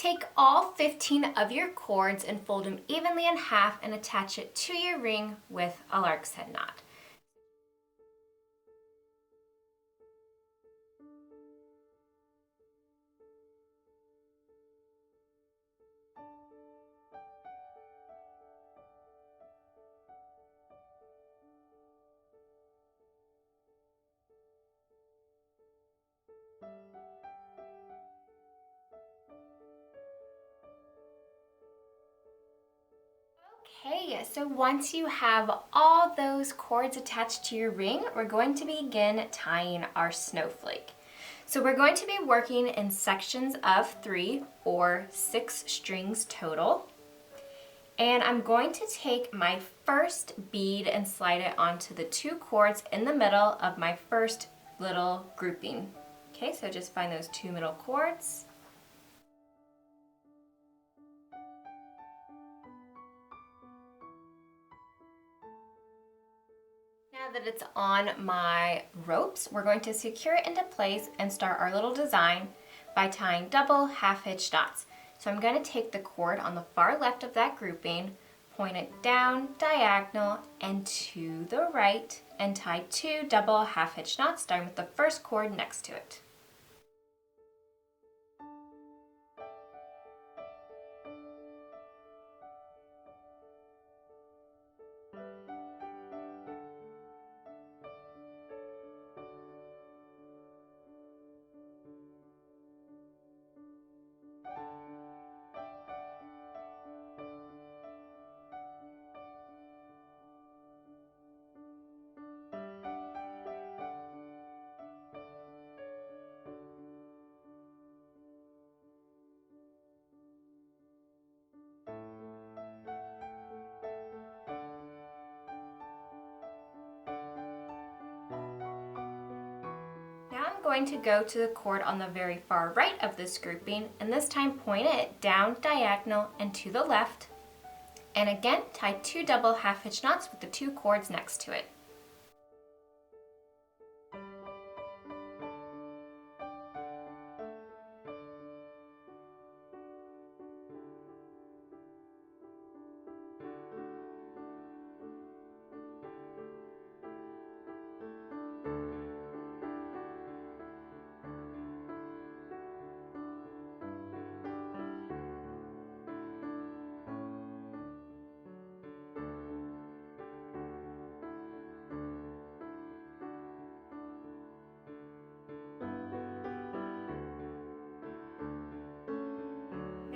Take all 15 of your cords and fold them evenly in half and attach it to your ring with a lark's head knot. Okay, so once you have all those cords attached to your ring, we're going to begin tying our snowflake. So we're going to be working in sections of 3 or 6 strings total. And I'm going to take my first bead and slide it onto the 2 cords in the middle of my first little grouping. Okay, so just find those 2 middle cords. Now that it's on my ropes, we're going to secure it into place and start our little design by tying double half hitch knots. So I'm going to take the cord on the far left of that grouping, point it down diagonal and to the right, and tie 2 double half hitch knots, starting with the first cord next to it. Now I'm going to go to the cord on the very far right of this grouping, and this time point it down diagonal and to the left, and again tie 2 double half hitch knots with the 2 cords next to it.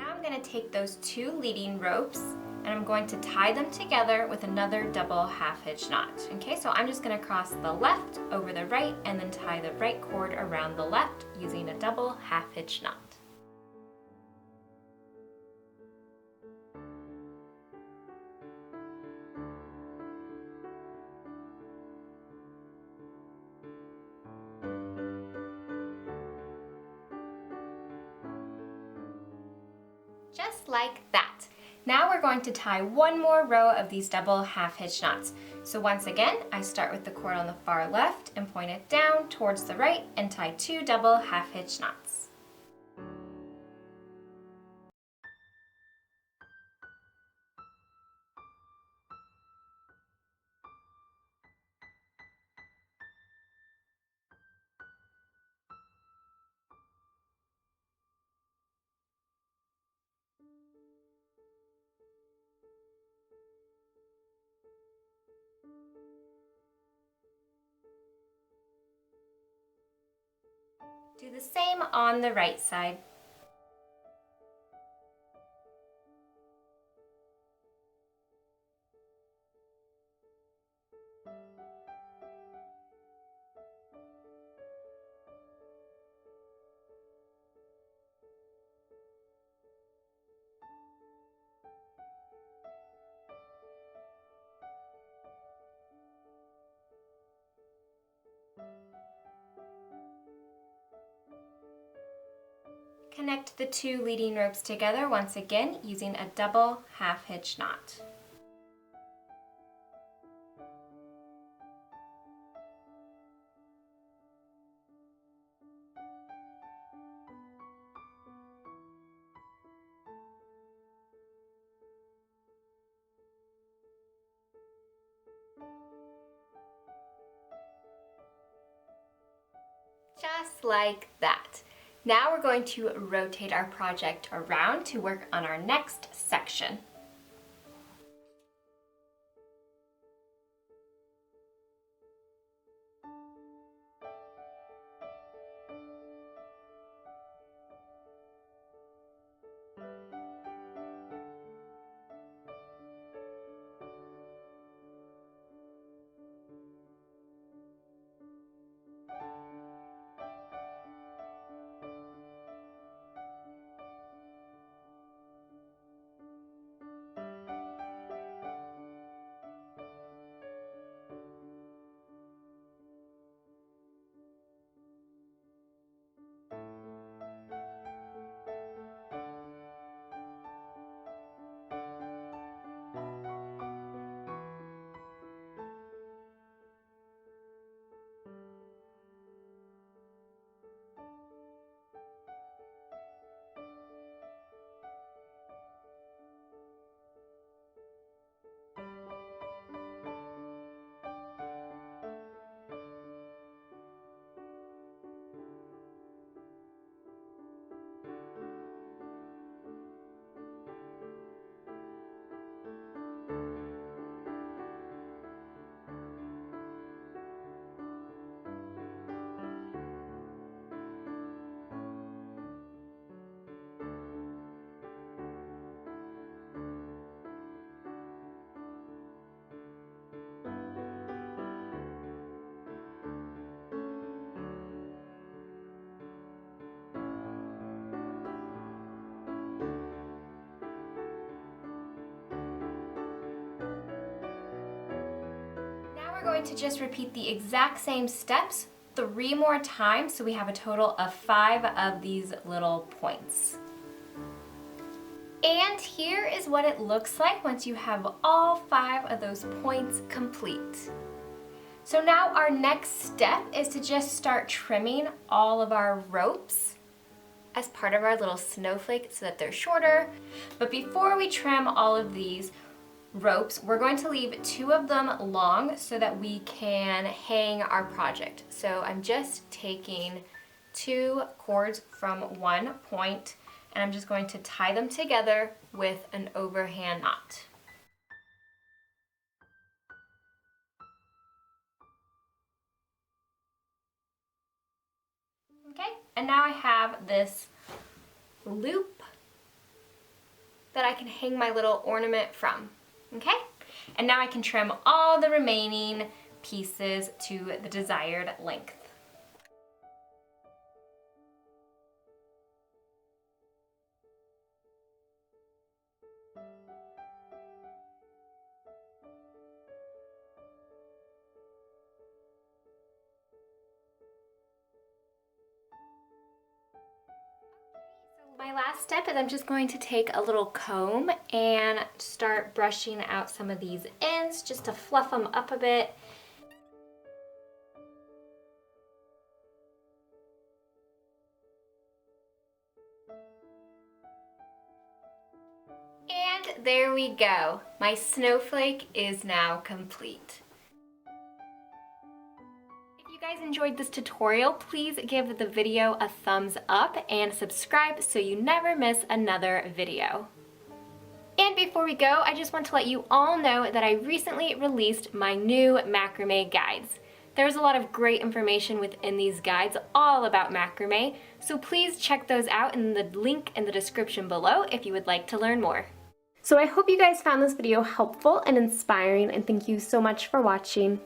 I'm going to take those 2 leading ropes and I'm going to tie them together with another double half hitch knot. Okay, so I'm just going to cross the left over the right and then tie the right cord around the left using a double half hitch knot. Just like that. Now we're going to tie one more row of these double half hitch knots. So once again, I start with the cord on the far left and point it down towards the right and tie 2 double half hitch knots. Do the same on the right side. Connect the 2 leading ropes together once again using a double half hitch knot. Just like that. Now we're going to rotate our project around to work on our next section. Going to just repeat the exact same steps 3 more times, so we have a total of 5 of these little points. And here is what it looks like once you have all 5 of those points complete. So now our next step is to just start trimming all of our ropes as part of our little snowflake so that they're shorter. But before we trim all of these ropes, we're going to leave 2 of them long so that we can hang our project. So I'm just taking 2 cords from one point and I'm just going to tie them together with an overhand knot. Okay, and now I have this loop that I can hang my little ornament from. Okay, and now I can trim all the remaining pieces to the desired length. My last step is I'm just going to take a little comb and start brushing out some of these ends just to fluff them up a bit. And there we go. My snowflake is now complete. If you guys enjoyed this tutorial, please give the video a thumbs up and subscribe so you never miss another video. And before we go, I just want to let you all know that I recently released my new macrame guides. There's a lot of great information within these guides all about macrame, so please check those out in the link in the description below if you would like to learn more. So I hope you guys found this video helpful and inspiring, and thank you so much for watching.